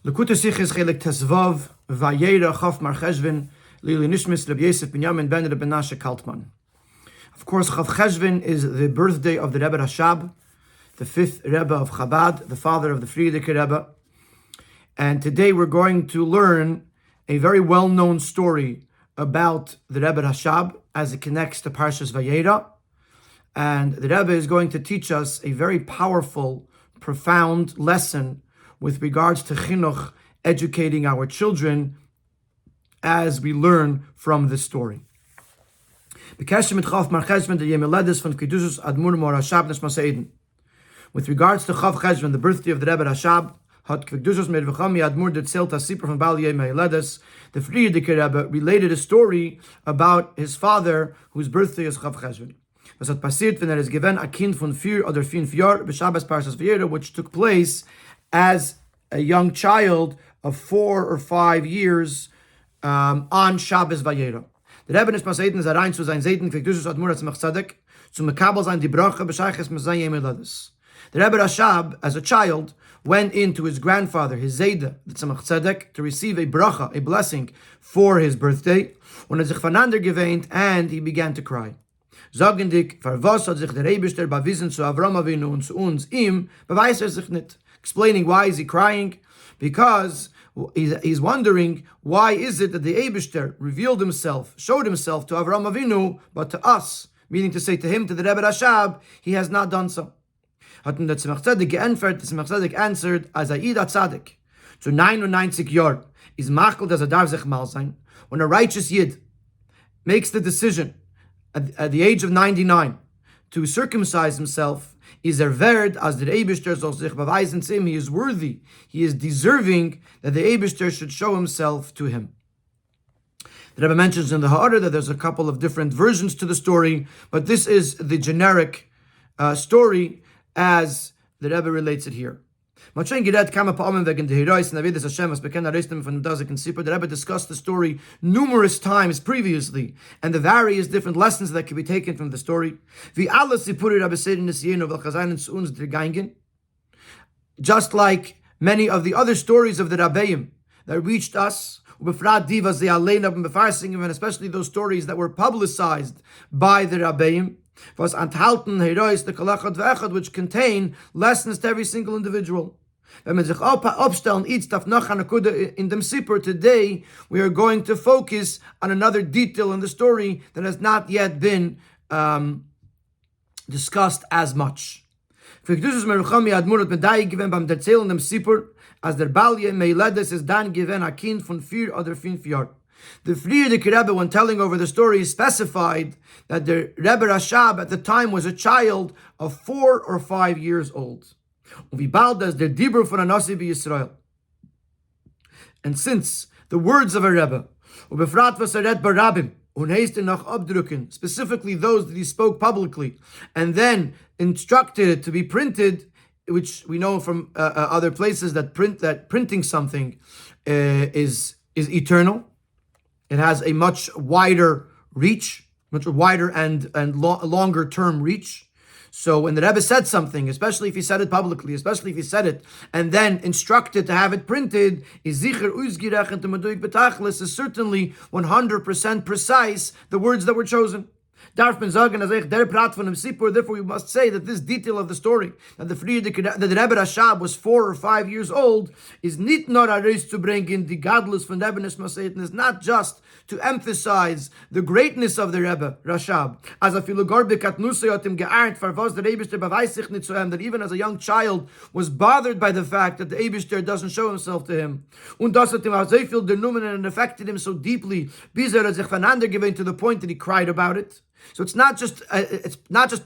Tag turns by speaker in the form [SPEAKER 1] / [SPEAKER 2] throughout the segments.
[SPEAKER 1] Lekutei Sichos Chelek Tesvav Vayera Chof Mar Cheshvan Lili Nishmis Rabbi Yosef Binyamin ben Rabbi Menashe Kaltman. Of course, Chof Cheshvan is the birthday of the Rebbe Rashab, the fifth Rebbe of Chabad, the father of the Frierdiker Rebbe. And today we're going to learn a very well-known story about the Rebbe Rashab as it connects to Parshas Vayera. And the Rebbe is going to teach us a very powerful, profound lesson with regards to chinuch, educating our children, as we learn from this story. With regards to Chof Cheshvan, the birthday of the Rebbe Rashab, the Frierdiker Rebbe related a story about his father, whose birthday is Chof Cheshvan. Was hat passiert, wenn is given a kind von 4 oder 5 Jahr b'Shabbos Parshas Vayera, which took place as a young child of 4 or 5 years on Shabbos Vayera. Der Rebbe ist Maseiten ist rein zu sein Seiten für Kedusha Admur zum Tzaddik zu Mekabel sein die Brache bescheiches mit sein Yemeladas. The Rebbe Rashab, as a child, went into his grandfather, his Zayda, the Tzemach Tzedek, to receive a bracha, a blessing, for his birthday, when sich voneinander geweint, and he began to cry. Zagendik, was hat sich der Eibishter bewiesen zu Avram Avinu und zu uns, ihm, beweist sich nicht. Explaining why is he crying? Because he's wondering, why is it that the Eibishter revealed himself, showed himself to Avram Avinu, but to us, meaning to say to him, to the Rebbe Rashab, he has not done so. Hat der Tzemach Tzedek geantwortet, the Tzemach Tzedek answered, as Aida Tzaddik, zu 99 Jahr, is machel, dass darf sich mal sein, when a righteous Yid makes the decision at the age of 99 to circumcise himself, is verd as der Eibishter soll sich beweisen zu ihm, he is worthy, he is deserving that the Eibishter should show himself to him. The Rebbe mentions in the Ha'ara that there's a couple of different versions to the story, but this is the generic story as the Rebbe relates it here. The Rebbe discussed the story numerous times previously, and the various different lessons that can be taken from the story. Just like many of the other stories of the Rabbeim that reached us, and especially those stories that were publicized by the Rabbeim, which contain lessons to every single individual. In dem Sipur today, we are going to focus on another detail in the story that has not yet been discussed as much. As der Balje Meiledes is dan given a kind von 4 oder 5 Jahr. The Frierdiker Rebbe, when telling over the story, specified that the Rebbe Rashab at the time was a child of 4 or 5 years old. And since the words of a Rebbe, specifically those that he spoke publicly, and then instructed it to be printed, which we know from other places that printing something is eternal. It has a much wider reach, much wider and longer term reach. So when the Rebbe said something, especially if he said it publicly, especially if he said it and then instructed to have it printed, is certainly 100% precise, the words that were chosen. Therefore, we must say that this detail of the story, that the Rebbe Rashab was 4 or 5 years old, is not nur to bring in the godless from Rebbe Nismaseiten, is not just to emphasize the greatness of the Rebbe Rashab, as a that even as a young child was bothered by the fact that the Eibishter doesn't show himself to him, and affected him so deeply, to the point that he cried about it. So it's not just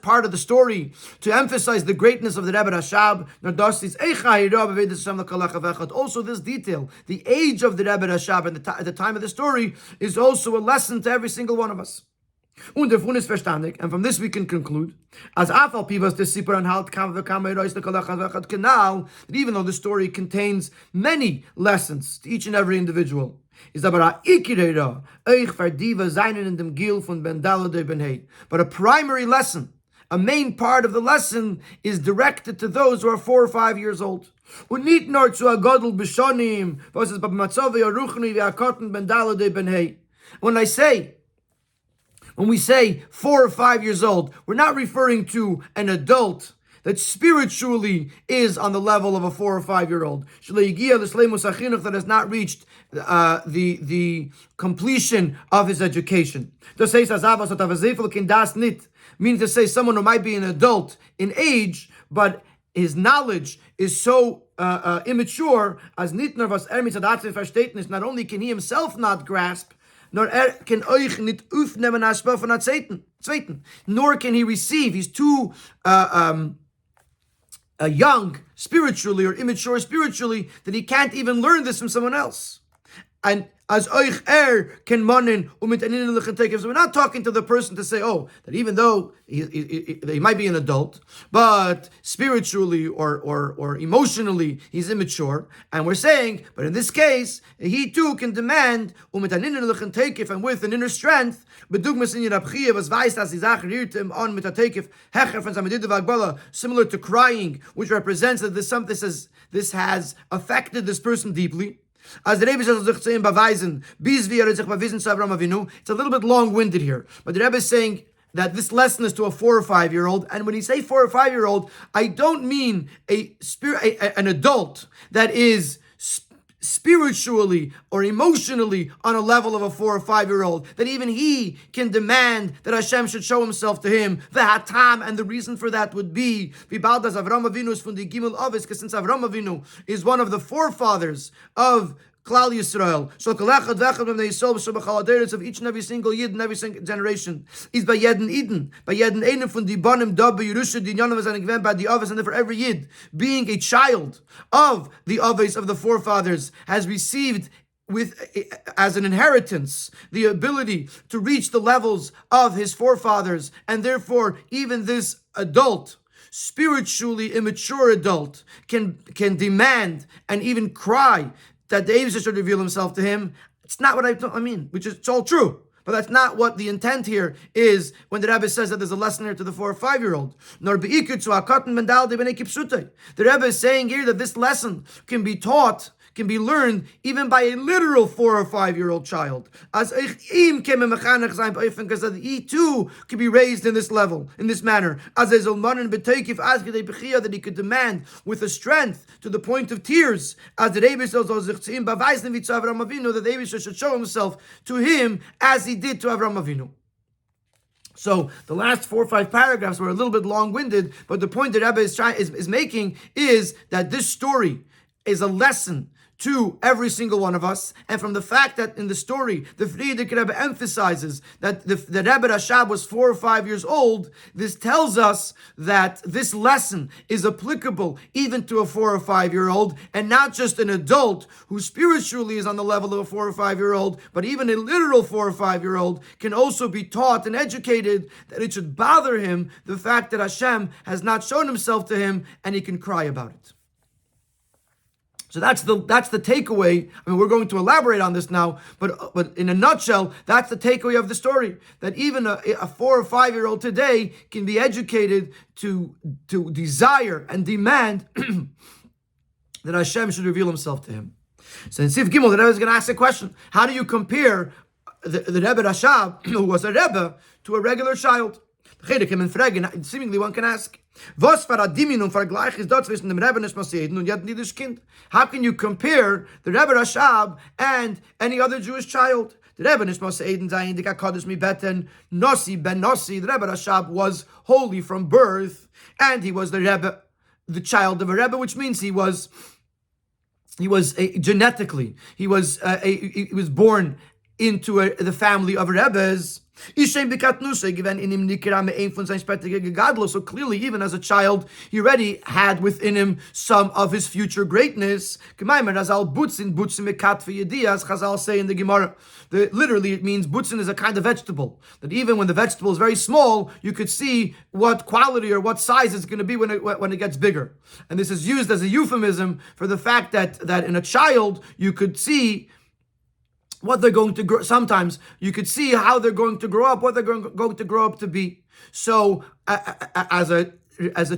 [SPEAKER 1] part of the story to emphasize the greatness of the Rebbe Rashab. Also, this detail, the age of the Rebbe Rashab at the time of the story, is also a lesson to every single one of us. And from this we can conclude, as that even though the story contains many lessons to each and every individual, is aber a ikirera euch verdiva seinen in dem Gil von Ben Dalade Ben Hey. But a primary lesson, a main part of the lesson is directed to those who are 4 or 5 years old. When we say 4 or 5 years old, we're not referring to an adult that spiritually is on the level of a 4 or 5 year old, that has not reached the completion of his education. Meaning to say someone who might be an adult in age, but his knowledge is so immature, as not only can he himself not grasp, nor can he receive. He's too young spiritually or immature spiritually that he can't even learn this from someone else. And as euch can mannen so we're not talking to the person to say, that even though he might be an adult, but spiritually or emotionally he's immature, and we're saying, but in this case, he too can demand and with an inner strength, similar to crying, which represents that this has affected this person deeply. As the Rebbe says, it's a little bit long-winded here, but the Rebbe is saying that this lesson is to a 4 or 5 year old, and when he say 4 or 5 year old, I don't mean an adult that is spiritually or emotionally on a level of a 4 or 5 year old, that even he can demand that Hashem should show himself to him. The hatam, and the reason for that would be because since Avram Avinu is one of the forefathers of Klal Yisrael, so of each and every single yid and every single generation is by jeden Eden, by jeden einen von die Bonim da bei Yerusha die Yonim was given by the Avos, and therefore every yid being a child of the Avos of the forefathers has received as an inheritance the ability to reach the levels of his forefathers, and therefore even this adult, spiritually immature adult, can demand and even cry that the Eivos should reveal himself to him. It's not what I mean, which is, it's all true, but that's not what the intent here is when the Rabbi says that there's a lesson here to the 4 or 5 year old. The Rabbi is saying here that this lesson can be taught, can be learned even by a literal 4 or 5 year old child. As because he too can be raised in this level, in this manner. As that he could demand with a strength to the point of tears. As the Rebbe says, that the Rebbe should show himself to him as he did to Avram Avinu. So the last 4 or 5 paragraphs were a little bit long-winded, but the point that Rabbi is making is that this story is a lesson to every single one of us, and from the fact that in the story the Frierdiker Rebbe emphasizes that the Rebbe Rashab was 4 or 5 years old, this tells us that this lesson is applicable even to a 4 or 5 year old, and not just an adult who spiritually is on the level of a 4 or 5 year old, but even a literal 4 or 5 year old can also be taught and educated that it should bother him the fact that Hashem has not shown himself to him, and he can cry about it. So that's the takeaway. I mean, we're going to elaborate on this now, but in a nutshell, that's the takeaway of the story. That even a 4 or 5 year old today can be educated to desire and demand that Hashem should reveal himself to him. So in Sif Gimel, the Rebbe is going to ask a question: how do you compare the Rebbe Rashab, who was a Rebbe, to a regular child? Seemingly one can ask, how can you compare the Rebbe Rashab and any other Jewish child? The Rebbe Rashab was holy from birth, and he was the child of a Rebbe, which means he was genetically born into the family of Rebbes. So clearly, even as a child, he already had within him some of his future greatness. Chazal say in the Gemara, literally it means butzin is a kind of vegetable, that even when the vegetable is very small, you could see what quality or what size it's going to be when it gets bigger. And this is used as a euphemism for the fact that in a child, you could see what they're going to grow. Sometimes you could see how they're going to grow up, what they're going to grow up to be. So as a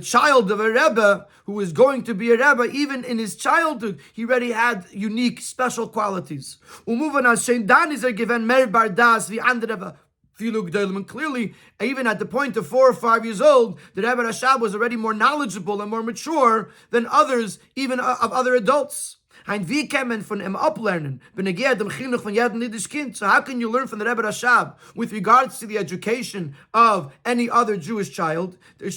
[SPEAKER 1] child of a Rebbe who is going to be a Rebbe, even in his childhood, he already had unique, special qualities. And clearly, even at the point of 4 or 5 years old, the Rebbe Rashab was already more knowledgeable and more mature than others, even of other adults. So how can you learn from the Rebbe Rashab with regards to the education of any other Jewish child? We know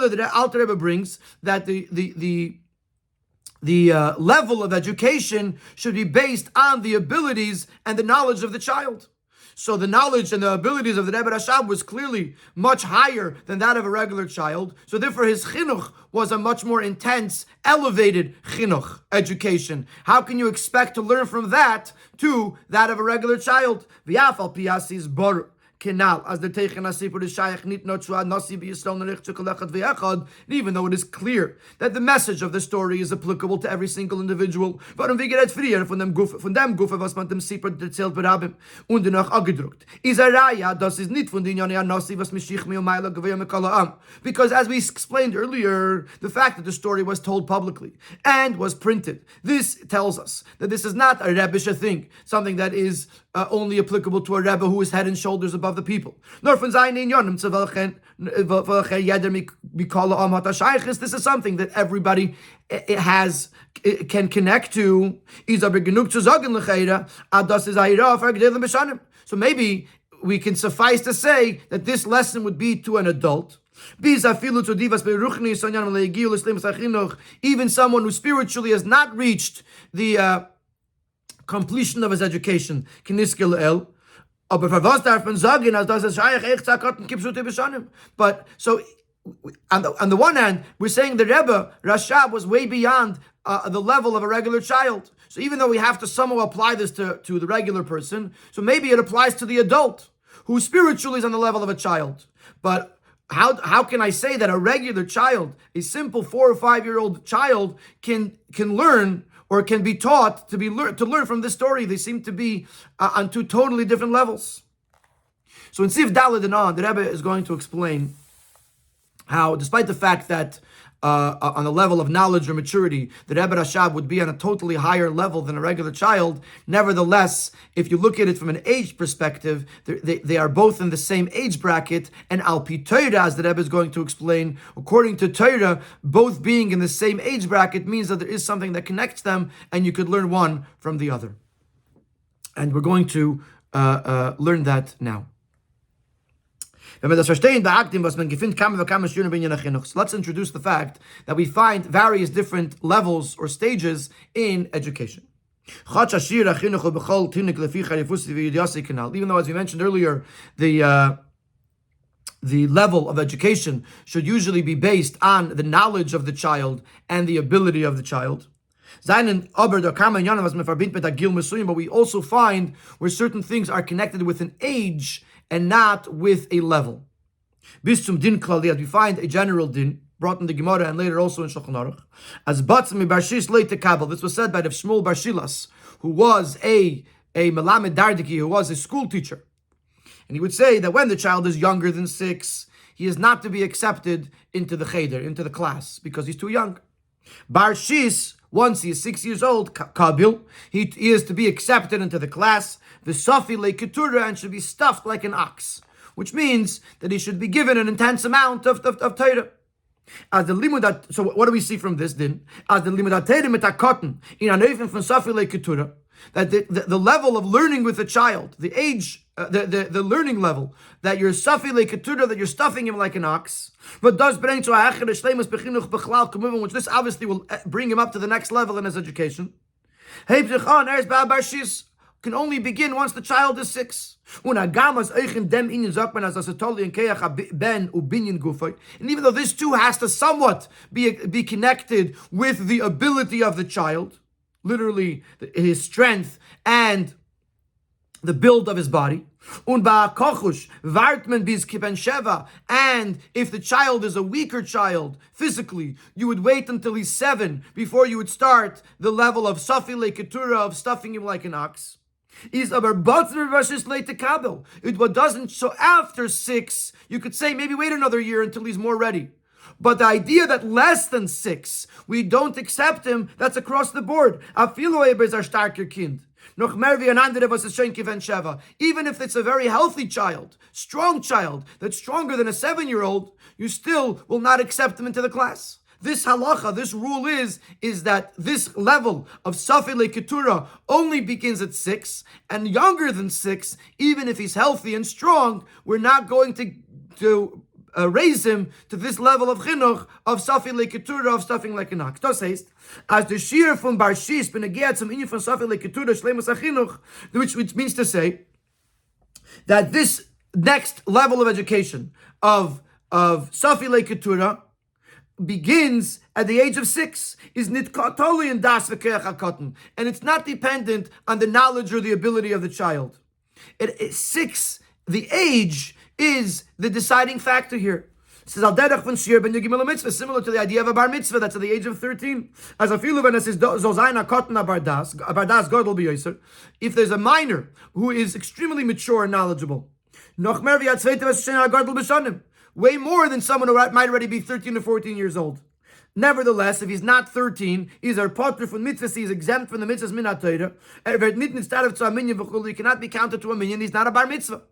[SPEAKER 1] that the Alter Rebbe brings that the level of education should be based on the abilities and the knowledge of the child. So the knowledge and the abilities of the Rebbe Rashab was clearly much higher than that of a regular child. So therefore his chinuch was a much more intense, elevated chinuch, education. How can you expect to learn from that to that of a regular child? V'yafal piyasi's bor. As the even though it is clear that the message of the story is applicable to every single individual, warum wir gerät früher von dem Gufe, was man dem Sipur erzählt berabim und danach angedruckt. Is a raya, das ist nicht von den Jani Nasi, was mich mir Meila gewähr mit Kala am. Because as we explained earlier, the fact that the story was told publicly and was printed, this tells us that this is not a Rebbish thing, something that is only applicable to a Rebbe who is head and shoulders above the people. Nor von seinen Yonim zu welchen jeder mikala am hat shaykhis. This is something that everybody can connect to. Is aber genug zu sagen lechera, das ist ayra für gedelen beshanim. So maybe we can suffice to say that this lesson would be to an adult. Even someone who spiritually has not reached the completion of his education. But so on the one hand, we're saying the Rebbe Rashab was way beyond the level of a regular child. So even though we have to somehow apply this to the regular person, so maybe it applies to the adult who spiritually is on the level of a child. But how can I say that a regular child, a simple 4 or 5 year old child, can learn or can be taught to learn from this story? They seem to be on two totally different levels. So in Sif Daled and on, the Rebbe is going to explain how, despite the fact that on the level of knowledge or maturity, the Rebbe Rashab would be on a totally higher level than a regular child. Nevertheless, if you look at it from an age perspective, they are both in the same age bracket. And Al Pi Torah, as the Rebbe is going to explain, according to Torah, both being in the same age bracket means that there is something that connects them, and you could learn one from the other. And we're going to learn that now. So let's introduce the fact that we find various different levels or stages in education. Even though, as we mentioned earlier, the level of education should usually be based on the knowledge of the child and the ability of the child. But we also find where certain things are connected with an age and not with a level. Bis zum din klali, we find a general din brought in the Gemara and later also in Shulchan Aruch. As batzmi barshis leite kabel. This was said by the Shmuel Barshilas, who was a melamed dardiki, who was a school teacher, and he would say that when the child is younger than 6, he is not to be accepted into the cheder, into the class, because he's too young. Barshis, once he is 6 years old, kabil, he is to be accepted into the class. V'safi leketura, and should be stuffed like an ox, which means that he should be given an intense amount of Torah. As the limudat, so what do we see from this din? As the limudat Torah mitakotten in anofen from safi leketura, that the level of learning with a child, the age, the learning level, that you're safi leketura, that you're stuffing him like an ox, but does bring to a shleimus bechinuch bechlal kumuvan, which this obviously will bring him up to the next level in his education. Can only begin once the child is 6. And even though this too has to somewhat be connected with the ability of the child, literally his strength and the build of his body. And if the child is a weaker child physically, you would wait until he's 7 before you would start the level of safi leketura, of stuffing him like an ox. Is aber Batzner versus late to Kabel. It what doesn't, so after 6, you could say maybe wait another year until he's more ready. But the idea that less than 6, we don't accept him, that's across the board. Even if it's a very healthy child, strong child, that's stronger than a 7-year-old, you still will not accept him into the class. This halacha, this rule is that this level of Safi Keturah only begins at 6, and younger than 6, even if he's healthy and strong, we're not going to raise him to this level of chinuch, of Safi Keturah, of stuffing like an ox. Das heißt, as the shir from Barshis, benegea zum inyan von Safi Keturah, shleimus achinuch, which means to say that this next level of education of Safi Keturah begins at the age of 6, is nitkatoli and das v'keach hakotten, and it's not dependent on the knowledge or the ability of the child. At 6, the age is the deciding factor here. This is al derech von shir ben yigimel mitzvah, similar to the idea of a bar mitzvah that's at the age of 13. As a filu when it says zozayin hakotten a bardas godel b'yoser, if there's a minor who is extremely mature and knowledgeable, noch mer v'yat zweite v'shen godel b'shanim, way more than someone who might already be 13 or 14 years old. Nevertheless, if he's not 13, he's a potter from mitzvahs, he's exempt from the mitzvahs min ha-Torah. He cannot be counted to a minion, he's not a bar mitzvah.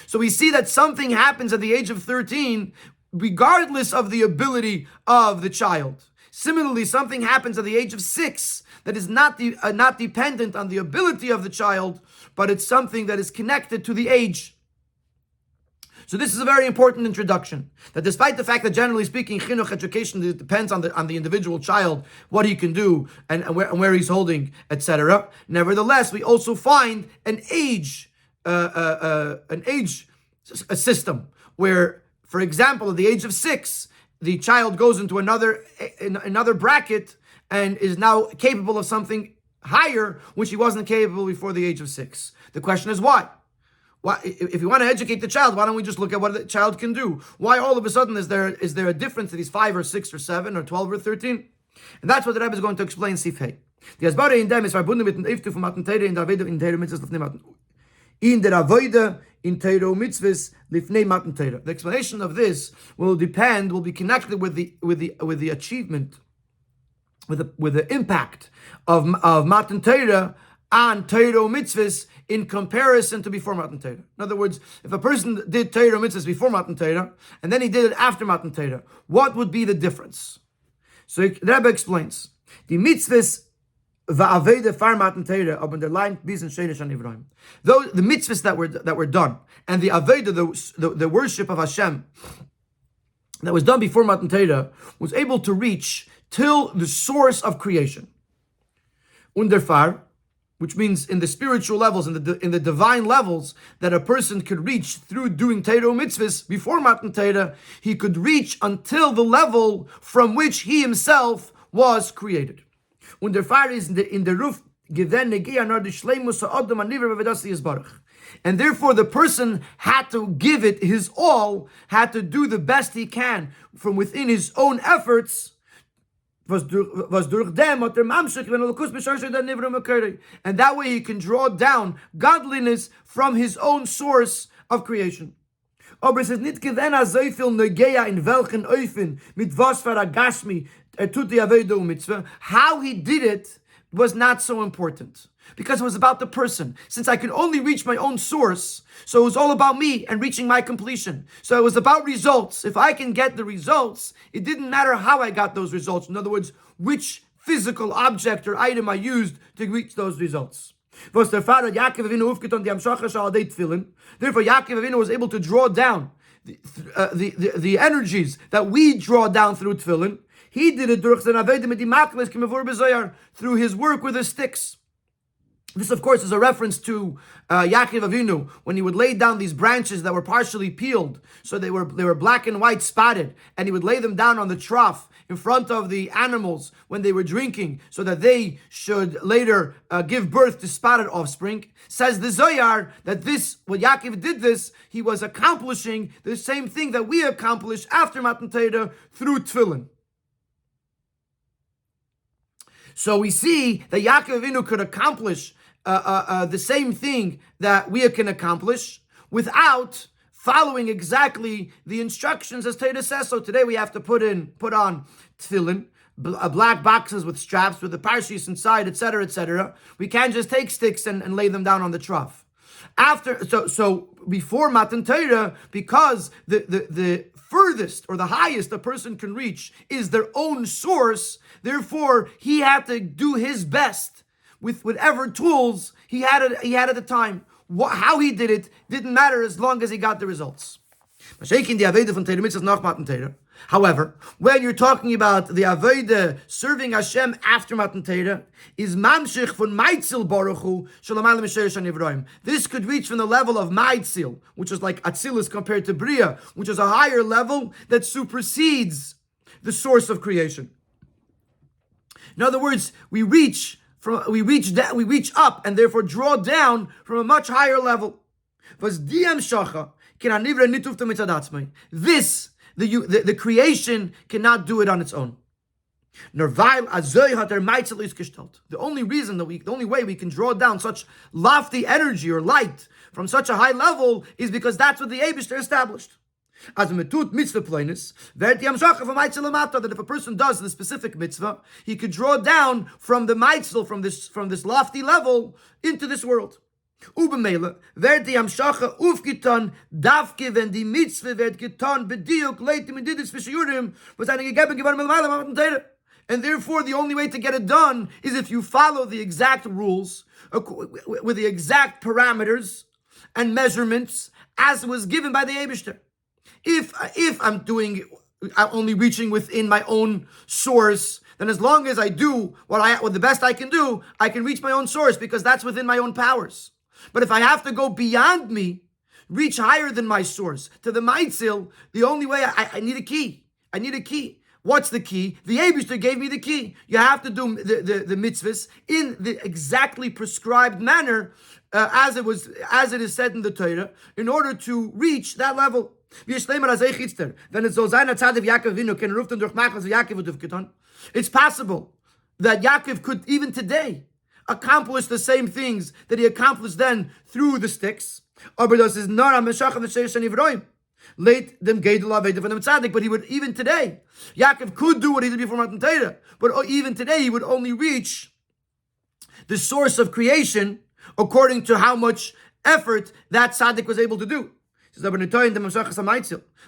[SPEAKER 1] So we see that something happens at the age of 13, regardless of the ability of the child. Similarly, something happens at the age of 6 that is not dependent on the ability of the child, but it's something that is connected to the age. So this is a very important introduction, that despite the fact that generally speaking, chinuch education depends on the individual child, what he can do and where he's holding, etc. Nevertheless, we also find an age system where, for example, at the age of 6, the child goes into another bracket and is now capable of something higher, which he wasn't capable before the age of 6. The question is why? Why, if you want to educate the child, why don't we just look at what the child can do? Why all of a sudden is there a difference that he's 5 or 6 or 7 or 12 or 13? And that's what the Rabbi is going to explain. Sifhei. The Asbara in dem is verbunden mit dem Iftu von Matan Teire in der Aveda in Teire Mitzvahs lifnei Matan. In der Aveda in Teire Mitzvahs lifnei Matan Teire. The explanation of this will be connected with the achievement, with the impact of Matan Teire on Teire Mitzvahs in comparison to before Matan Teira. In other words, if a person did Teira mitzvahs before Matan Teira, and then he did it after Matan Teira, what would be the difference? So the Rebbe explains, the mitzvahs va'aveda far Matan Teira are underlined bis and sheinish an Ibrahim. Though the mitzvahs that were done, and the aveda, the worship of Hashem, that was done before Matan Teira, was able to reach till the source of creation. Underfar, which means in the spiritual levels, in the divine levels that a person could reach through doing Teiro mitzvahs before Matan Teira, he could reach until the level from which he himself was created. When the fire is in the roof, and therefore the person had to give it his all, had to do the best he can from within his own efforts. And that way he can draw down godliness from his own source of creation. How he did it was not so important, because it was about the person. Since I could only reach my own source, so it was all about me and reaching my completion. So it was about results. If I can get the results, it didn't matter how I got those results. In other words, which physical object or item I used to reach those results. Therefore, Yaakov Avinu was able to draw down the energies that we draw down through tefillin. He did it through his work with his sticks. This, of course, is a reference to Yaakov Avinu, when he would lay down these branches that were partially peeled, so they were black and white spotted, and he would lay them down on the trough in front of the animals when they were drinking, so that they should later give birth to spotted offspring. Says the Zohar that when Yaakov did this, he was accomplishing the same thing that we accomplished after Matan Teira through tefillin. So we see that Yaakov Avinu could accomplish the same thing that we can accomplish without following exactly the instructions as Torah says. So today we have to put on tefillin, black boxes with straps with the parshas inside, etc., etc. We can't just take sticks and lay them down on the trough. So before Matan Torah, because the furthest or the highest a person can reach is their own source, therefore he had to do his best with whatever tools he had at the time. How he did it didn't matter as long as he got the results. However, when you're talking about the Avodah serving Hashem after Matan Torah, is mamshich von Maitzil Baruch Hu Shalamayla Misheresh Hanivroim. This could reach from the level of Maitzil, which is like Atzilus compared to Bria, which is a higher level that supersedes the source of creation. In other words, we reach up and therefore draw down from a much higher level. This, the creation cannot do it on its own. The only way we can draw down such lofty energy or light from such a high level is because that's what the Eibishter established. As a mitzvah plainness, that if a person does the specific mitzvah, he could draw down from the mitzvah, from this lofty level into this world. Ubemele werd die Amshacha aufgetan, davke wenn die Mitzvah werd getan, bediuk leitim and did this fishyurim was eine gegeben geworden mit Matan Torah. And therefore, the only way to get it done is if you follow the exact rules with the exact parameters and measurements as was given by the Eibishter. If I'm only reaching within my own source, then as long as I do what the best I can do, I can reach my own source because that's within my own powers. But if I have to go beyond me, reach higher than my source, to the Maitzil, the only way I need a key. I need a key. What's the key? The Eibishter gave me the key. You have to do the mitzvahs in the exactly prescribed manner as it is said in the Torah, in order to reach that level. It's possible that Yaakov could even today accomplish the same things that he accomplished then through the sticks. But he would, even today, Yaakov could do what he did before Matan Torah, but even today he would only reach the source of creation according to how much effort that tzaddik was able to do.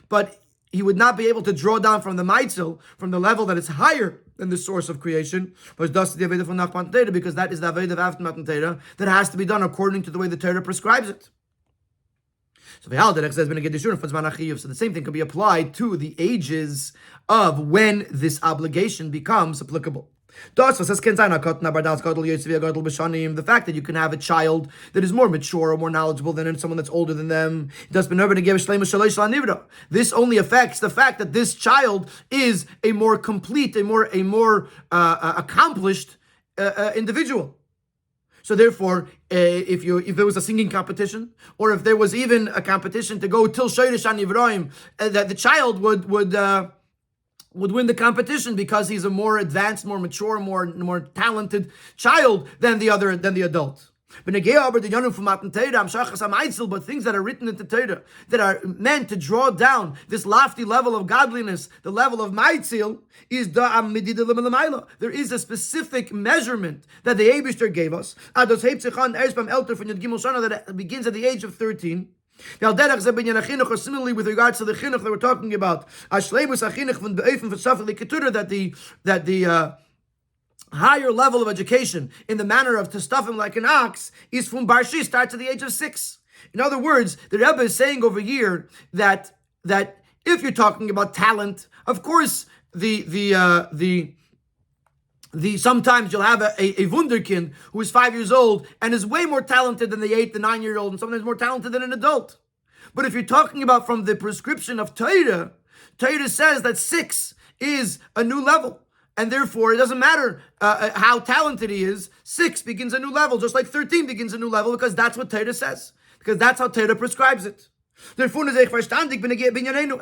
[SPEAKER 1] But he would not be able to draw down from the Maitzil, from the level that is higher than the source of creation, because that is the Avodah of after Matan Torah that has to be done according to the way the Torah prescribes it. So the same thing can be applied to the ages of when this obligation becomes applicable. The fact that you can have a child that is more mature or more knowledgeable than someone that's older than them, this only affects the fact that this child is a more complete, a more accomplished individual. So therefore, if there was a singing competition, or if there was even a competition to go till Shoresh HaNivroim, that the child would win the competition because he's a more advanced, more mature, more talented child than the adult. But things that are written into Torah that are meant to draw down this lofty level of godliness, the level of Maitzil, is there is a specific measurement that the Eibishter gave us that begins at the age of 13. Similarly, with regards to the chinuch that we're talking about, that the higher level of education in the manner of to stuff him like an ox is from Barshi, starts at the age of 6. In other words, the Rebbe is saying over here that if you're talking about talent, of course sometimes you'll have a wunderkind who is 5 years old and is way more talented than the 8, the 9-year-old, and sometimes more talented than an adult. But if you're talking about from the prescription of Torah, Torah says that 6 is a new level. And therefore, it doesn't matter how talented he is, 6 begins a new level, just like 13 begins a new level, because that's what Torah says. Because that's how Torah prescribes it. And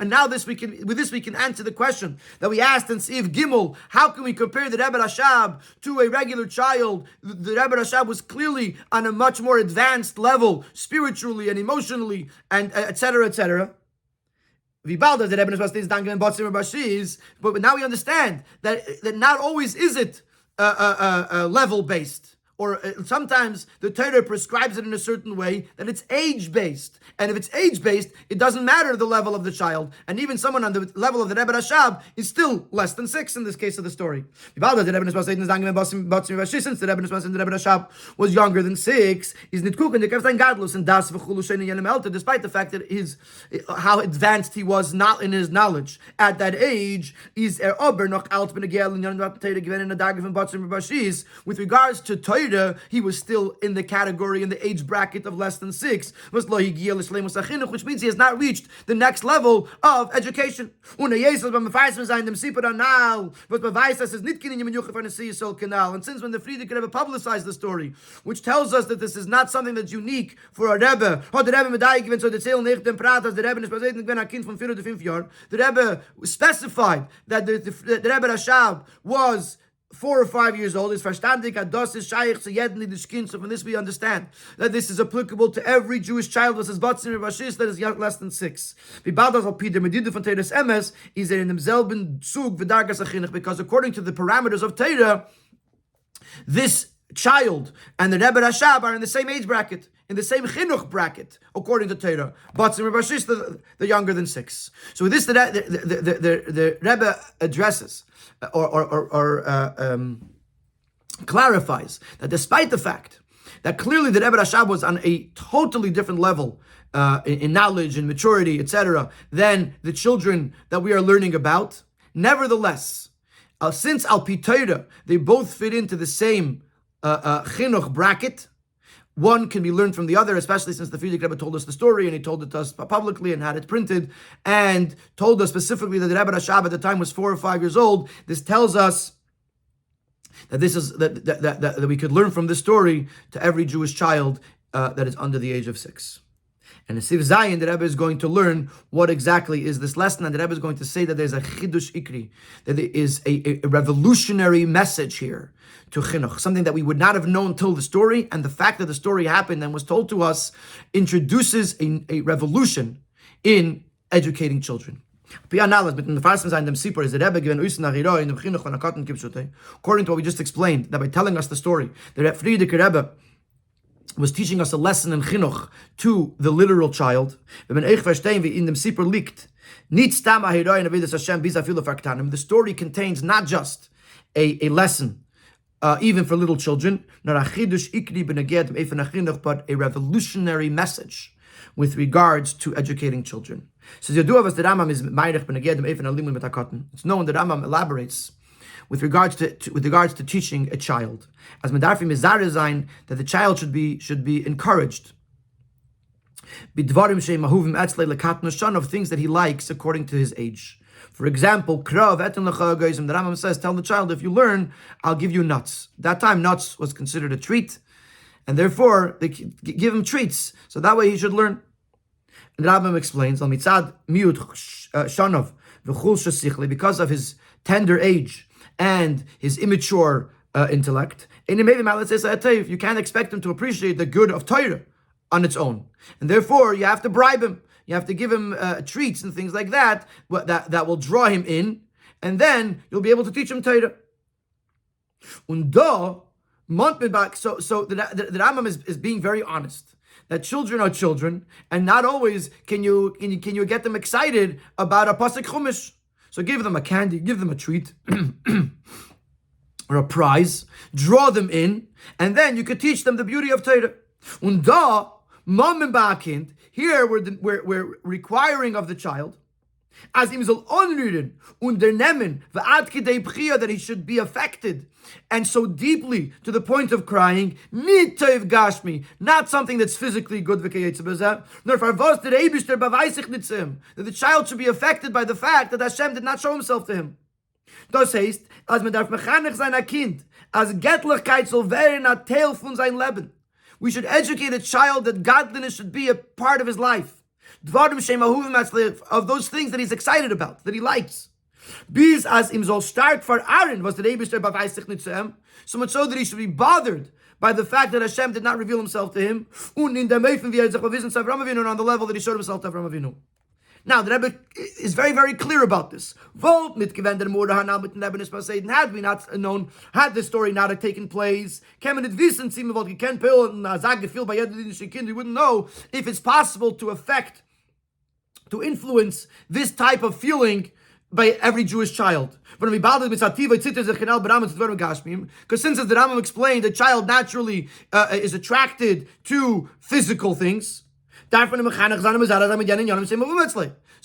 [SPEAKER 1] now with this we can answer the question that we asked in Siv Gimel: how can we compare the Rebbe Rashab to a regular child? The Rebbe Rashab was clearly on a much more advanced level, spiritually and emotionally, and etc. etc. But now we understand that not always is it level based. Or sometimes the Torah prescribes it in a certain way that it's age-based. And if it's age-based, it doesn't matter the level of the child. And even someone on the level of the Rebbe Rashab is still less than 6 in this case of the story. Since the Rebbe Rashab was younger than 6, despite the fact that how advanced he was not in his knowledge at that age, with regards to Torah, he was still in the category, in the age bracket of less than 6, which means he has not reached the next level of education. And since when the Frierdiker Rebbe publicized the story, which tells us that this is not something that's unique for a Rebbe, the Rebbe specified that the Rebbe Rashab was 4 or 5 years old. Is verstandig ados is shaykh to jeden nidishkin. So from this we understand that this is applicable to every Jewish child that is batzim rashis that is less than 6. Vibadas al pider medida von Teiras emes is in demselben zug v'dargas achinuch, because according to the parameters of Torah, this child and the Rebbe Rashab are in the same age bracket, in the same chinuch bracket, according to Torah. Batzim rashis, the younger than 6. So with this, the Rebbe addresses clarifies that despite the fact that clearly the Rebbe Rashab was on a totally different level in knowledge and maturity, etc., than the children that we are learning about, nevertheless, since Al Pi Torah, they both fit into the same chinuch bracket, one can be learned from the other, especially since the Frierdiker Rebbe told us the story, and he told it to us publicly and had it printed, and told us specifically that the Rebbe Rashab at the time was 4 or 5 years old. This tells us that this is that we could learn from this story to every Jewish child that is under the age of 6. And in Siv Zayin, the Rebbe is going to learn what exactly is this lesson, and the Rebbe is going to say that there's a chidush ikri, that there is a revolutionary message here to chinuch, something that we would not have known till the story, and the fact that the story happened and was told to us introduces a revolution in educating children. According to what we just explained, that by telling us the story, the Frierdiker Rebbe was teaching us a lesson in chinuch to the literal child. The story contains not just a lesson even for little children, but a revolutionary message with regards to educating children. So it's known that Rambam elaborates with regards to teaching a child, as medarfim mizare zayin, that the child should be encouraged bidvarim sheimahuvim etzlei lekatnu of things that he likes according to his age. For example, krav etin lecha goyim, the Rambam says, tell the child, if you learn, I'll give you nuts. That time, nuts was considered a treat, and therefore they give him treats, so that way he should learn. And the Rambam explains, al mitzad miut shanov v'chul shasichle, because of his tender age and his immature intellect, and you can't expect him to appreciate the good of Torah on its own, and therefore you have to bribe him. You have to give him treats and things like that will draw him in, and then you'll be able to teach him Torah. So the Rambam is being very honest that children are children, and not always can you get them excited about a pasuk chumash. So give them a candy, give them a treat, or a prize, draw them in, and then you could teach them the beauty of Torah. Here we're requiring of the child, as ihm soll anrühren, unternehmen, v'ad kidei b'chia, that he should be affected, and so deeply to the point of crying, nit toiv gashmi, not something that's physically good, nor farvos der Eibishter beweis sich nitzim, that the child should be affected by the fact that Hashem did not show himself to him. Das heißt, als man darf mechanech sein a Kind, als Göttlichkeit soll werden a Teil von sein Leben. We should educate a child that godliness should be a part of his life. of those things that he's excited about, that he likes. Bis as im soll stark verarren, was der Eibishter beweist sich nicht zu ihm, so much so that he should be bothered by the fact that Hashem did not reveal himself to him, und in der Meifen, wie sich bewiesen zu Avraham Avinu, and on the level that he showed himself to Avraham Avinu. Now, the Rebbe is very, very clear about this. Had we not known, had this story not have taken place, we wouldn't know if it's possible to influence this type of feeling by every Jewish child. Because since, as the Rambam explained, the child naturally is attracted to physical things. So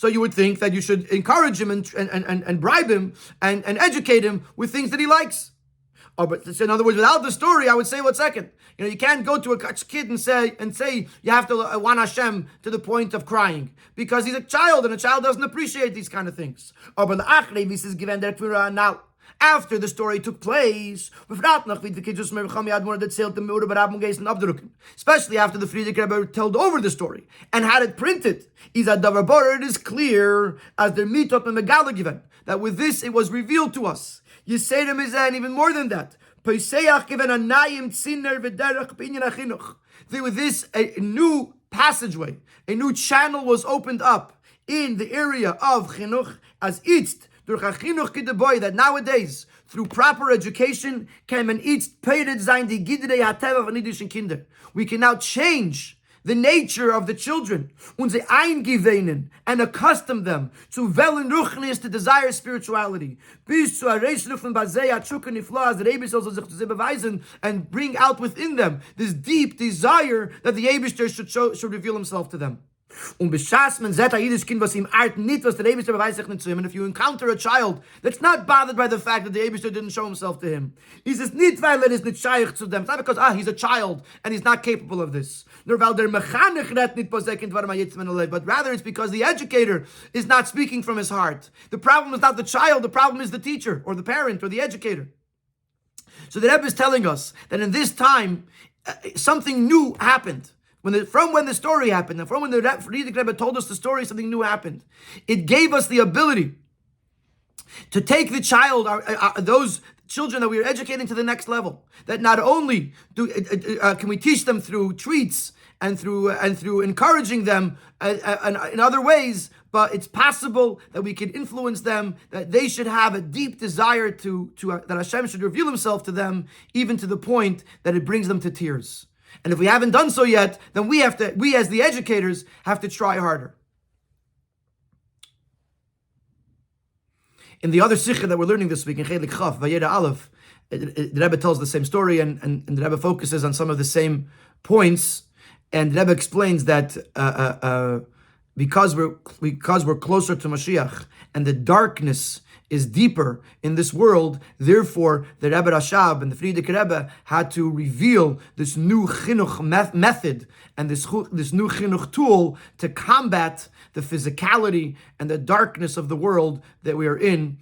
[SPEAKER 1] you would think that you should encourage him and bribe him and educate him with things that he likes. But in other words, without the story, I would say, 1 second. You can't go to a kid and say you have to want Hashem to the point of crying because he's a child and a child doesn't appreciate these kind of things. Now, after the story took place, especially after the Frierdiker Rebbe told over the story and had it printed, it is clear as the mitot and megala given that with this it was revealed to us. Yisayim is and even more than that. With this, a new passageway, a new channel was opened up in the area of chinuch as itzt. That nowadays, through proper education, we can now change the nature of the children and accustom them to desire spirituality, and bring out within them this deep desire that the Eibishter should reveal himself to them. And if you encounter a child that's not bothered by the fact that the Eibishter didn't show himself to him, he says, it's not because he's a child and he's not capable of this. But rather it's because the educator is not speaking from his heart. The problem is not the child, the problem is the teacher or the parent or the educator. So the Rebbe is telling us that in this time, something new happened. From when the story happened, and from when the Frierdiker Rebbe told us the story, something new happened. It gave us the ability to take the child, those children that we are educating to the next level. That not only can we teach them through treats and through encouraging them in other ways, but it's possible that we can influence them, that they should have a deep desire that Hashem should reveal himself to them, even to the point that it brings them to tears. And if we haven't done so yet, then we as the educators have to try harder. In the other sikha that we're learning this week in Chelek Chof, Vayera Aleph, the Rebbe tells the same story and the Rebbe focuses on some of the same points. And the Rebbe explains that because we're closer to Mashiach and the darkness is deeper in this world, therefore the Rebbe Rashab and the Frierdiker Rebbe had to reveal this new chinuch method and this new chinuch tool to combat the physicality and the darkness of the world that we are in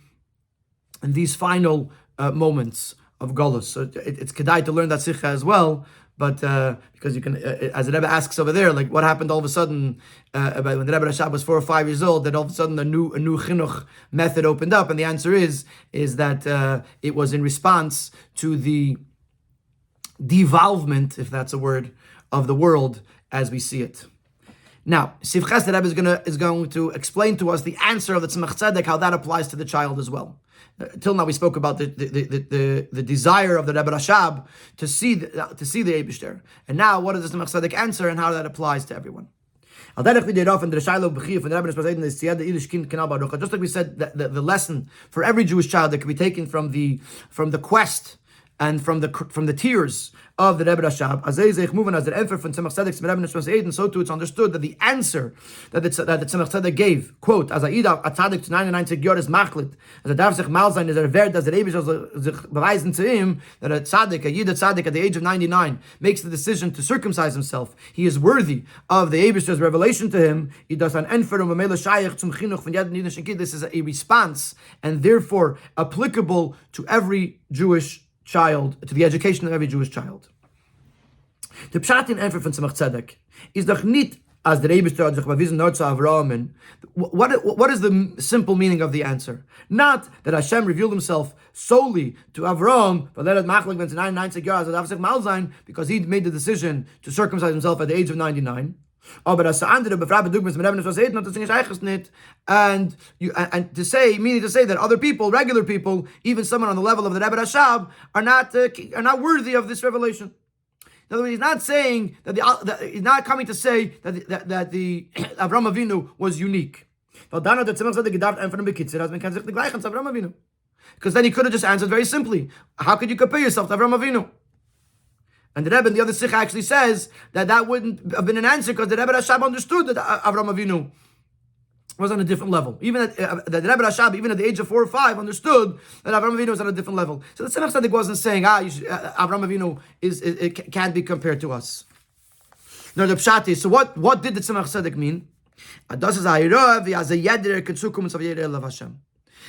[SPEAKER 1] these final moments of Golus. So it's kedai to learn that sikha as well. But because you can, as the Rebbe asks over there, like what happened all of a sudden when the Rebbe Rashab was 4 or 5 years old, that all of a sudden a new chinuch method opened up, and the answer is that it was in response to the devolvement, if that's a word, of the world as we see it. Now, Sivches, the Rebbe is going to explain to us the answer of the Tzemach Tzedek, how that applies to the child as well. Till now, we spoke about the desire of the Rebbe Rashab to see the Eibishter, and now what does the Tzemach Tzedek answer, and how that applies to everyone. Just like we said, the lesson for every Jewish child that can be taken from the quest and from the tears of the Rebbe Rashab, as the Enfer from Tzemach Tzedek, and so too it's understood that the answer that the Tzemach Tzedek gave, quote, as a Tzadik to 99 Gyoris Machlit, as a darf sich mal sein, is Wert, as the Rebbe sich beweisen to him, that a Yid Tzadik at the age of 99 makes the decision to circumcise himself. He is worthy of the Eibishter's revelation to him. This is a response, and therefore applicable to every Jewish child, to the education of every Jewish child. The Pshat in Enfer von Tzemach Tzedek is doch nicht as the Rebbe started Avraham. What is the simple meaning of the answer? Not that Hashem revealed Himself solely to Avraham, but let it machlik ben 99 years because he made the decision to circumcise himself at the age of 99. And to say, meaning to say that other people, regular people, even someone on the level of the Rebbe Rashab, are not worthy of this revelation. In other words, he's not saying that he's not coming to say that the Avraham Avinu was unique. Because then he could have just answered very simply, how could you compare yourself to Avraham Avinu? And the Rebbe in the other Sikha actually says that wouldn't have been an answer because the Rebbe Rashab understood that Avraham Avinu was on a different level. Even the Rebbe Rashab, even at the age of 4 or 5, understood that Avraham Avinu was on a different level. So the Tzemach Tzedek wasn't saying, Avraham Avinu can't be compared to us. No, the Pshat is, so what did the Tzemach Tzedek mean?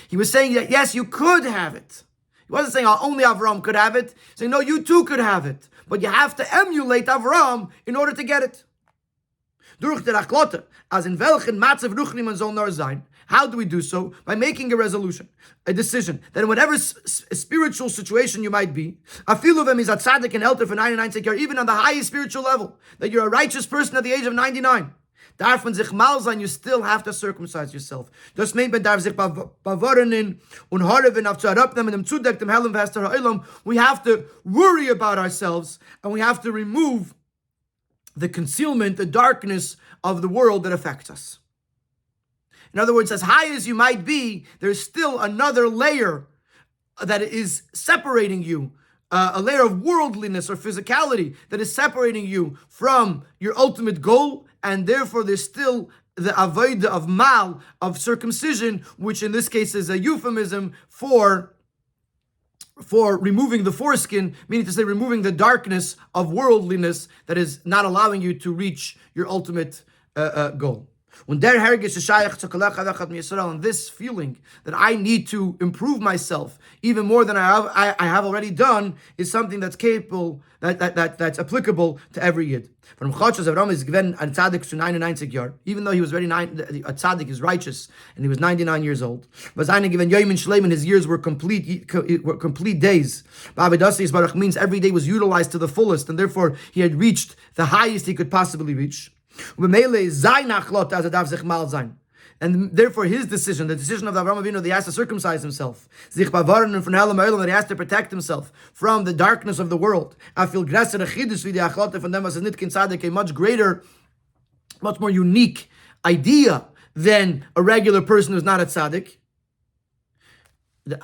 [SPEAKER 1] He was saying that, yes, you could have it. He wasn't saying only Avraham could have it. He's saying, no, you too could have it. But you have to emulate Avraham in order to get it. How do we do so? By making a resolution, a decision, that in whatever spiritual situation you might be, even on the highest spiritual level, that you're a righteous person at the age of 99. You still have to circumcise yourself. We have to worry about ourselves, and we have to remove the concealment, the darkness of the world that affects us. In other words, as high as you might be, there's still another layer that is separating you, a layer of worldliness or physicality that is separating you from your ultimate goal, and therefore there's still the avodah of mal, of circumcision, which in this case is a euphemism for removing the foreskin, meaning to say removing the darkness of worldliness that is not allowing you to reach your ultimate goal. And this feeling that I need to improve myself even more than I have already done is something that's capable, that's applicable to every yid. From Avraham is given a tzaddik to 99 years, even though he was very a tzaddik is righteous and he was 99 years old. But given Yom Shleim, his years were complete days. Baruch means every day was utilized to the fullest, and therefore he had reached the highest he could possibly reach. And therefore his decision, the decision of Avraham Avinu, that he has to circumcise himself, that he has to protect himself from the darkness of the world. I feel a much greater, much more unique idea than a regular person who's not a tzaddik. The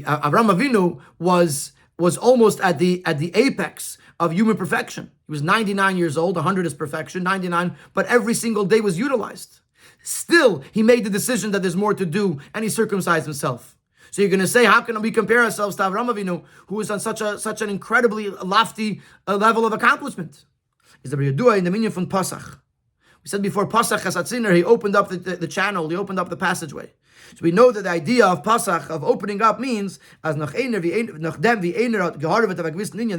[SPEAKER 1] Avraham Avinu was almost at the apex of human perfection. He was 99 years old, 100 is perfection, 99, but every single day was utilized. Still, he made the decision that there's more to do, and he circumcised himself. So you're going to say, how can we compare ourselves to Avraham Avinu, who is on such an incredibly lofty level of accomplishment? Is the Yadua in the meaning from Pasach. We said before, Pasach Chasatziner, he opened up the channel, he opened up the passageway. So we know that the idea of Pasach, of opening up, means as that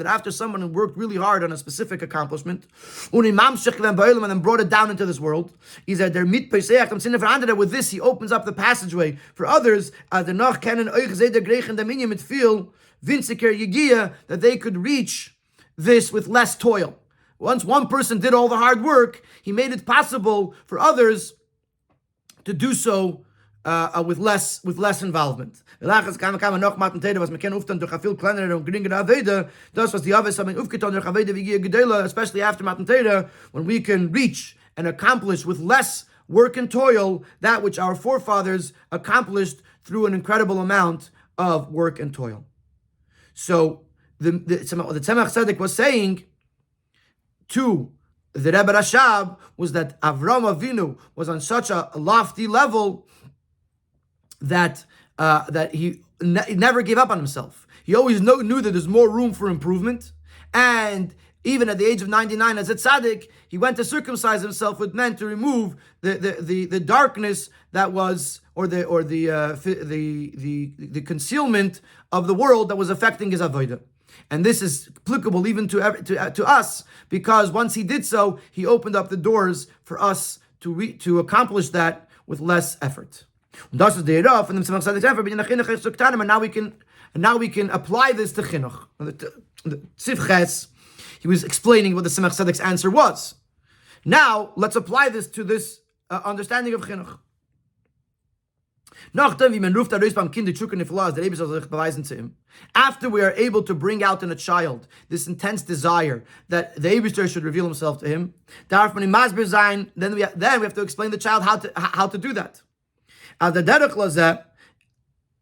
[SPEAKER 1] after someone who worked really hard on a specific accomplishment, and then brought it down into this world, is that with this he opens up the passageway for others, as the that they could reach this with less toil. Once one person did all the hard work, he made it possible for others to do so with less involvement. Especially after Matan Torah, when we can reach and accomplish with less work and toil that which our forefathers accomplished through an incredible amount of work and toil. So the Tzemach Tzedek was saying to the Rebbe Rashab was that Avraham Avinu was on such a lofty level that he never gave up on himself. He always knew that there's more room for improvement, and even at the age of 99 as a tzaddik, he went to circumcise himself, which meant to remove the darkness that was, or the concealment of the world that was affecting his avodah. And this is applicable even to us, because once he did so, he opened up the doors for us to accomplish that with less effort. And now we can apply this to chinuch. The Tzivches, he was explaining what the Tzemach Tzedek's answer was. Now let's apply this to this understanding of chinuch. After we are able to bring out in a child this intense desire that the Eibishter should reveal himself to him, then we have to explain the child how to do that.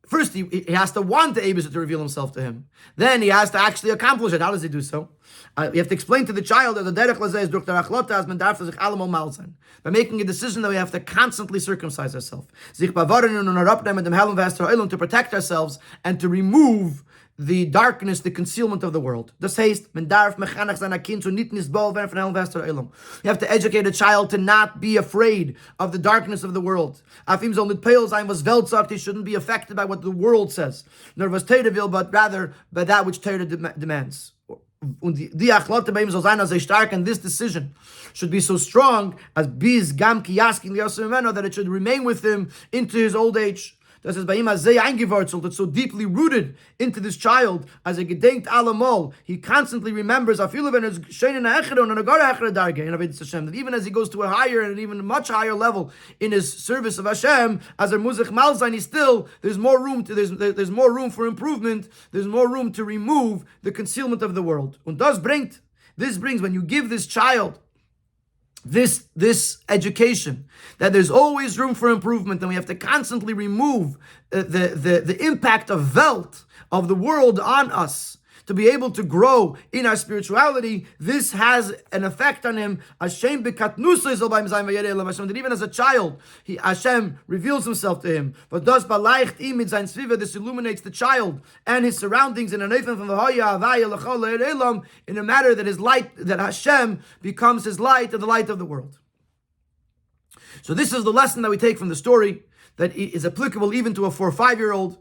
[SPEAKER 1] First, he has to want the Eibishter to reveal himself to him. Then he has to actually accomplish it. How does he do so? You have to explain to the child that the derech lazeh is durch der achlota as man darf sich allemal mal sein. By making a decision that we have to constantly circumcise ourselves, sich bewahren und herabnehmen mit dem Helm to protect ourselves and to remove the darkness, the concealment of the world. Das heißt, man darf mechanach sein Kind zu nicht nisbol werden von Helm Wester Elam. You have to educate a child to not be afraid of the darkness of the world. Afim soll nicht peil sein, was Welt sagt, he shouldn't be affected by what the world says. Nor was Teire will, but rather by that which Teire demands. Und die Achlote bei ihm soll sein, als stark, and this decision should be so strong as bis gam ki yaskin liyasimeno, that it should remain with him into his old age. Das ist bei ihm sehr eingewurzelt, it's so deeply rooted into this child, as a gedenkt alamol, he constantly remembers, that even as he goes to a higher and even much higher level in his service of Hashem, as a muzich malzain, there's more room for improvement, there's more room to remove the concealment of the world. Und this brings, when you give this child this education, that there's always room for improvement, and we have to constantly remove the impact of Welt, of the world on us, to be able to grow in our spirituality. This has an effect on him. That even as a child, Hashem reveals himself to him. But this illuminates the child and his surroundings in a manner that his light, that Hashem becomes his light and the light of the world. So this is the lesson that we take from the story, that is applicable even to a 4 or 5-year-old,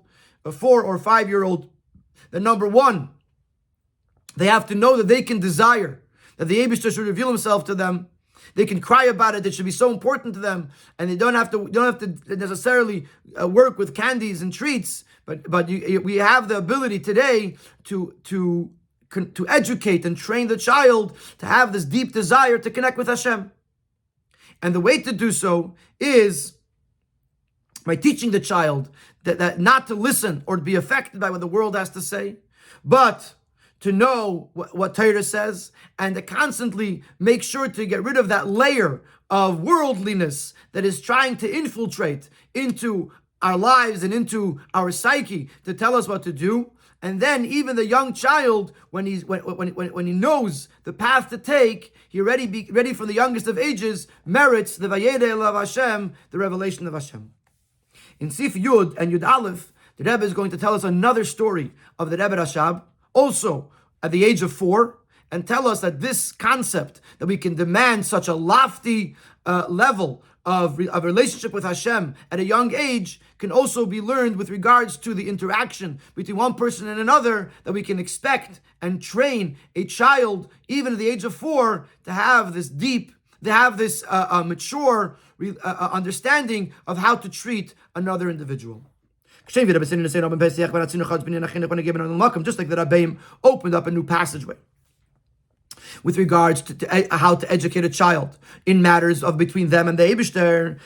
[SPEAKER 1] that number one, they have to know that they can desire that the Eibishter should reveal himself to them. They can cry about it. It should be so important to them, and they don't have to necessarily work with candies and treats. But we have the ability today to educate and train the child to have this deep desire to connect with Hashem. And the way to do so is by teaching the child that not to listen or to be affected by what the world has to say, but to know what Torah says, and to constantly make sure to get rid of that layer of worldliness that is trying to infiltrate into our lives and into our psyche to tell us what to do. And then even the young child, when he knows the path to take, he ready from the youngest of ages, merits the Vayera of Hashem, the revelation of Hashem. In Sif Yud and Yud Aleph, the Rebbe is going to tell us another story of the Rebbe Rashab, also at the age of 4, and tell us that this concept, that we can demand such a lofty level of relationship with Hashem at a young age, can also be learned with regards to the interaction between one person and another, that we can expect and train a child, even at the age of 4, to have this mature understanding of how to treat another individual. Just like the Rabbi opened up a new passageway with regards to how to educate a child in matters of between them and the Eibishter,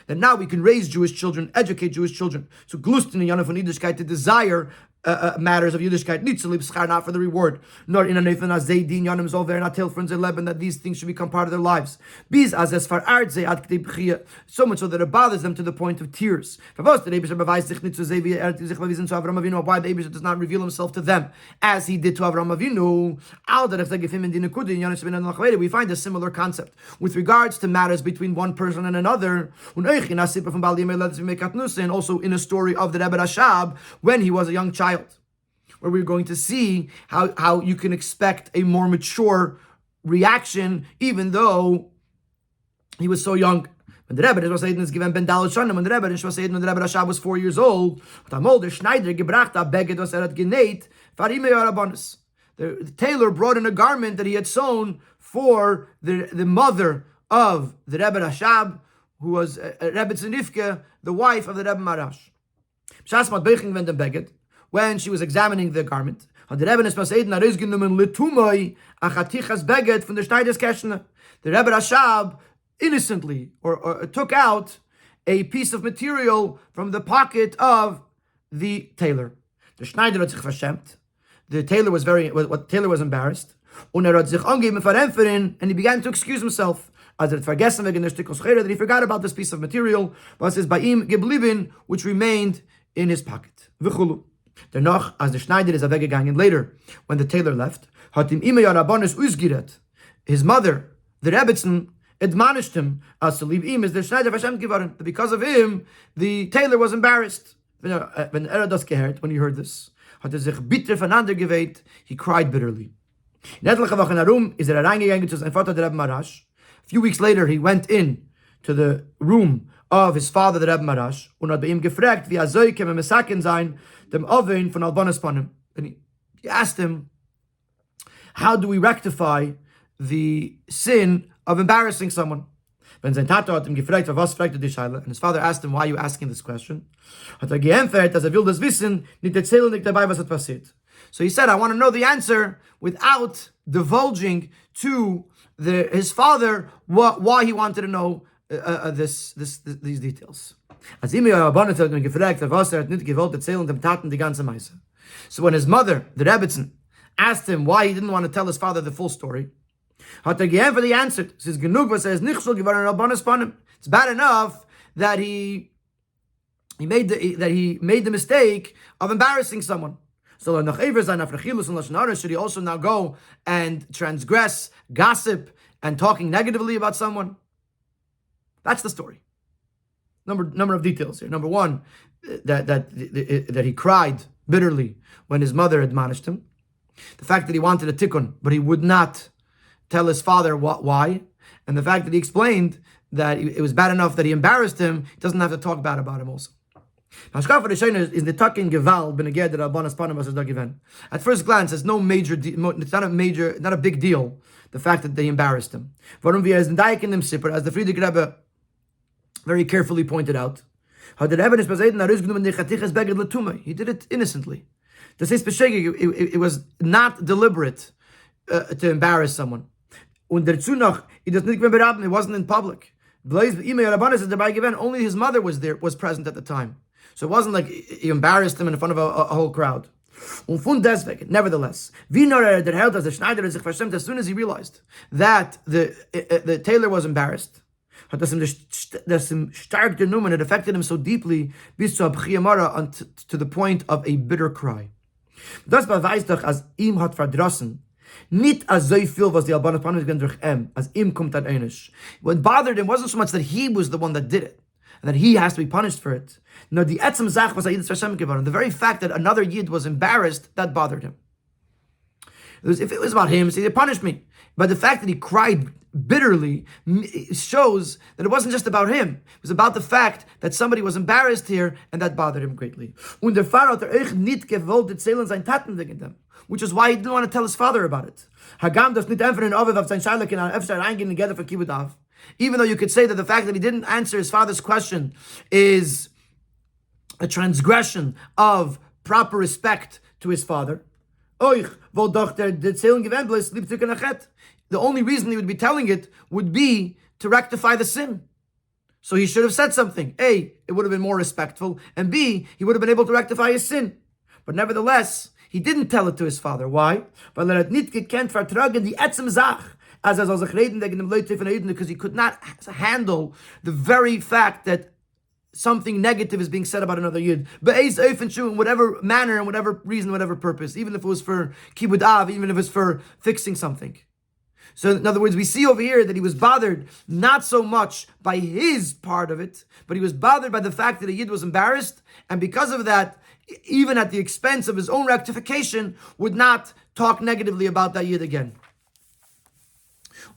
[SPEAKER 1] that now we can raise Jewish children, educate Jewish children. So Glusten and Yana von Yiddishkeit, to desire matters of Yiddishkeit, not for the reward, nor in a Nathan as they din Yanim Zolver, not tell friends 11 that these things should become part of their lives. Biz as far so much so that it bothers them to the point of tears. Why the Eibishter does not reveal himself to them as he did to Avram Avinu. We find a similar concept with regards to matters between one person and another, and also in a story of the Rebbe Rashab when he was a young child, where we're going to see how you can expect a more mature reaction even though he was so young. When the Rebbe was saying is given Ben Dalot Shanim, when the Rebbe was saying when the Rebbe Rashab was 4 years old, the Schneider gebracht a beged was genäht, farime Arabonis. The tailor brought in a garment that he had sewn for the mother of the Rebbe Rashab, who was Rebbe Tzanifke, the wife of the Rebbe Marash. When she was examining the garment, the Rebbe Rashab innocently or took out a piece of material from the pocket of the tailor. The Schneider hat sich verschämt. The tailor was Taylor was embarrassed. Und hat sich angegeben and he began to excuse himself. That he forgot about this piece of material, was is bei ihm geblieben, which remained in his pocket. Danach, as the Schneider is weggegangen later, when the tailor left, hat ihm immer Rabbanis ausgiret. His mother, the Rebbitzin, admonished him as to leave him as the Schneider verschämt geworden. Because of him, the tailor was embarrassed. When das gehört, when he heard this, hat sich bitter voneinander geweht, he cried bitterly. In etliche Wochen herum ist reingegangen zu seinem Vater, der Rebbe Marash. A few weeks later, he went in to the room of his father, the Rebbe Marash, und hat bei ihm gefragt, wie soll mesaken sein, dem Oven von Albanas Panim. And he asked him, how do we rectify the sin of embarrassing someone? When sein Tato hat ihm gefragt, was fragte die Scheile, and his father asked him, why are you asking this question? Hat geantwortet, dass will das wissen, nicht erzählen, nicht dabei, was hat passiert. So he said, I want to know the answer without divulging to his father why he wanted to know these details. So when his mother, the Rebbitzin, asked him why he didn't want to tell his father the full story, he answered, it's bad enough that he made the mistake of embarrassing someone. So should he also now go and transgress, gossip, and talking negatively about someone? That's the story. Number of details here. Number one, that he cried bitterly when his mother admonished him. The fact that he wanted a tikkun, but he would not tell his father why. And the fact that he explained that it was bad enough that he embarrassed him, he doesn't have to talk bad about him also. At first glance, it's not a big deal, the fact that they embarrassed him. As the Friedrich Rebbe very carefully pointed out, he did it innocently. It was not deliberate to embarrass someone. It wasn't in public. Only his mother was present at the time. So it wasn't like he embarrassed him in front of a whole crowd. Nevertheless, as soon as he realized that the tailor was embarrassed, it affected him so deeply to the point of a bitter cry. Nicht as so viel was the Albanas Panim gehen durch as kommt an einisch. What bothered him wasn't so much that he was the one that did it, and that he has to be punished for it. No, the etzem zach was Yid Hashem geworden. The very fact that another Yid was embarrassed, that bothered him. If it was about him, so he punished me. But the fact that he cried bitterly shows that it wasn't just about him. It was about the fact that somebody was embarrassed here, and that bothered him greatly. Und der Pfarrer hat euch nicht gewollt erzählen sein Taten wegen dem. Which is why he didn't want to tell his father about it. Even though you could say that the fact that he didn't answer his father's question is a transgression of proper respect to his father. The only reason he would be telling it would be to rectify the sin. So he should have said something. A, it would have been more respectful, and B, he would have been able to rectify his sin. But nevertheless, he didn't tell it to his father. Why? Because he could not handle the very fact that something negative is being said about another Yid. In whatever manner, and whatever reason, whatever purpose, even if it was for kibud av, even if it was for fixing something. So in other words, we see over here that he was bothered not so much by his part of it, but he was bothered by the fact that a Yid was embarrassed, and because of that, even at the expense of his own rectification, would not talk negatively about that Yid again.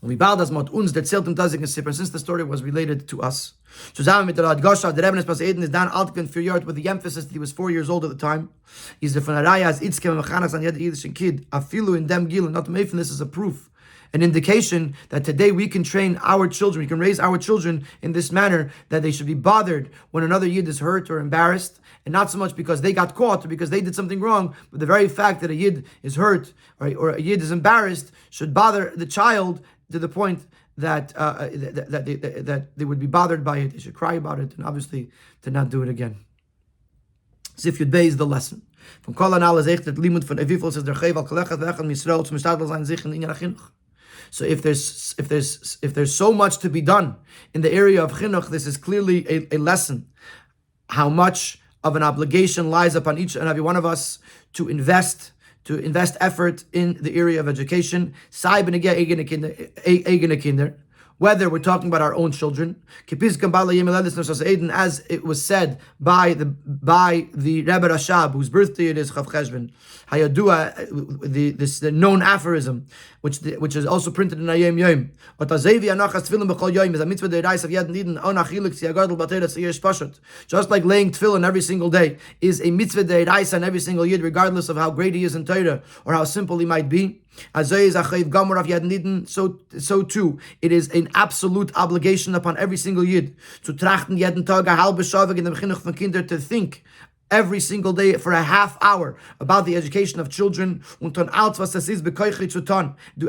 [SPEAKER 1] Und wie bald das mit uns erzählt since the story was related to us. Zusammen mit der Adgasha, der Rebbe is Eden is down Altgen 4 years with the emphasis that he was 4 years old at the time. Is the Fanaraya as Itzke Mechanas an jeder Yiddish kid. Afilu in dem Gil, not to make this is a proof, an indication that today we can train our children, we can raise our children in this manner, that they should be bothered when another Yid is hurt or embarrassed, and not so much because they got caught or because they did something wrong, but the very fact that a Yid is hurt or a Yid is embarrassed should bother the child to the point that that they would be bothered by it, they should cry about it, and obviously to not do it again. Sif Yud Bey is the lesson. From Kol Anal is echt het limud van Evifel says der Cheval Kolechat Vechan Misrael zum Stadel sein sich in Inyan Chinuch. So if there's so much to be done in the area of chinuch, this is clearly a lesson how much of an obligation lies upon each and every one of us to invest effort in the area of education. Whether we're talking about our own children, as it was said by the Rebbe Rashab, whose birthday it is Chof Cheshvan, the known aphorism, which is also printed in Ayem Yom. Just like laying tefillin every single day is a mitzvah deiraisa on every single yid, regardless of how great he is in Torah or how simple he might be. So too, it is an absolute obligation upon every single yid to trachten jeden Tag a halbe Shavig in the chinuch von Kinder, to think every single day for a half hour about the education of children, do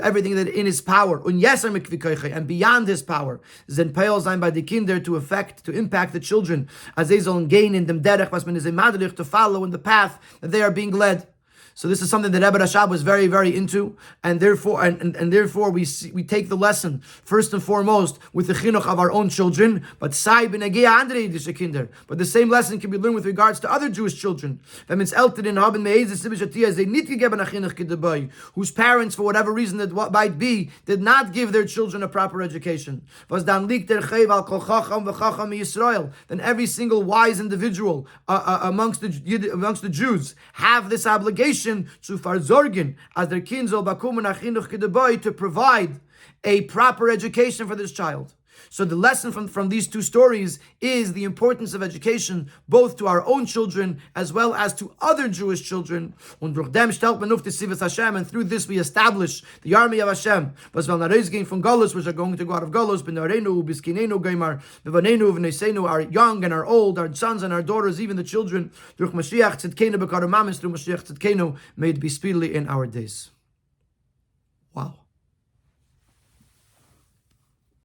[SPEAKER 1] everything that in his power, and beyond his power, by the Kinder, to impact the children, as they gain in them derech, to follow in the path that they are being led. So this is something that Rebbe Rashab was very, very into, and therefore we take the lesson first and foremost with the chinuch of our own children, but the same lesson can be learned with regards to other Jewish children. Whose parents, for whatever reason that what might be, did not give their children a proper education. Then every single wise individual amongst the Jews have this obligation zu versorgen as their Kind soll bekommen a chinuch kedeboy, to provide a proper education for this child. So the lesson from these two stories is the importance of education, both to our own children as well as to other Jewish children. And through this we establish the army of Hashem. Which are going to go out of Golos, our young and our old, our sons and our daughters, even the children. Through Mashiach Tzidkenu, may it be speedily in our days. Wow.